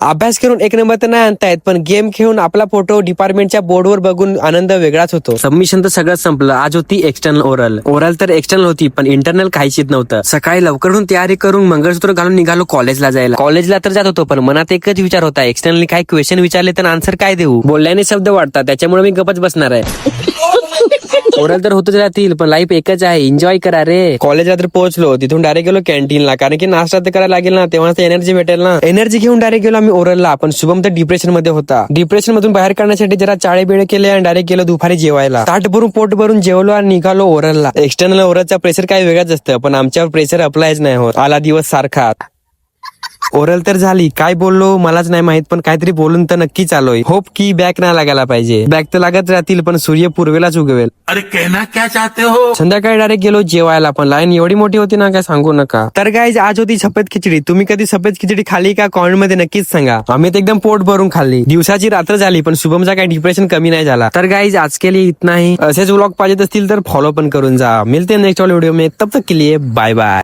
अभ्यास करून एक नंबर तर नाही आणतायत, पण गेम खेळून आपला फोटो डिपार्टमेंटच्या बोर्डवर बघून आनंद वेगळाच होतो. सबमिशन तर सगळं संपलं. आज होती एक्सटर्नल ओरल. ओरल तर एक्सटर्नल होती, पण इंटरनल काहीच येत नव्हतं. सकाळी लवकर तयारी करून मंगळसूत्र घालून निघालो कॉलेजला जायला. कॉलेजला तर जात होतो, पण मनात एकच विचार होता, एक्सटर्नली काही क्वेश्चन विचारले तर आन्सर काय देऊ. बोलल्याने शब्द वाटतात, त्याच्यामुळे मी गपच बसणार आहे. ओरल तर होतच राहतील, पण लाईफ एकच आहे, एन्जॉय करा रे. कॉलेजला तर पोहोचलो, तिथून डायरेक्ट गेलो कॅन्टीनला, कारण की नाश्ता तर करायला लागेल ना, तेव्हा एनर्जी भेटेल ना. एनर्जी घेऊन डायरेक्ट गेलो आम्ही ओरलला. पण शुभम तर डिप्रेशन मध्ये होता. डिप्रेशन मधून बाहेर काढण्यासाठी जरा चाळे बिळे केले आणि डायरेक्ट गेलो दुपारी जेवायला. ताट भरून पोट भरून जेवलो आणि निघालो ओरलला. एक्सटर्नल ओरलचा प्रेशर काही वेगळाच असतं, पण आमच्यावर प्रेशर अप्लायच नाही होत. आला दिवस सारखा. ओरल तर झाली, काय बोललो मलाच नाही माहित, पण काहीतरी बोलून तर नक्कीच आलोय. होप की बॅक नाही लागायला पाहिजे. बॅक तर लागत राहतील, पण सूर्य पूर्वेलाच उगवेल. अरे कहना क्या चाहते हो. संध्याकाळी डायरेक्ट गेलो जेवायला, पण लाईन एवढी मोठी होती ना, काय सांगू नका. तर गाईज आज होती सफेद खिचडी. तुम्ही कधी सफेद खिचडी खाली का? कॉमेंट मध्ये नक्कीच सांगा. आम्ही तर एकदम पोट भरून खाल्ली. दिवसाची रात्र झाली, पण शुभमचा काही डिप्रेशन कमी नाही झाला. तर गाईज आज के लिए इतना ही. असेच व्लॉग पाहिजेत असतील तर फॉलो पण करून जा. मिलते नेक्स्ट व्हिडिओ में, तब तक के लिए बाय बाय.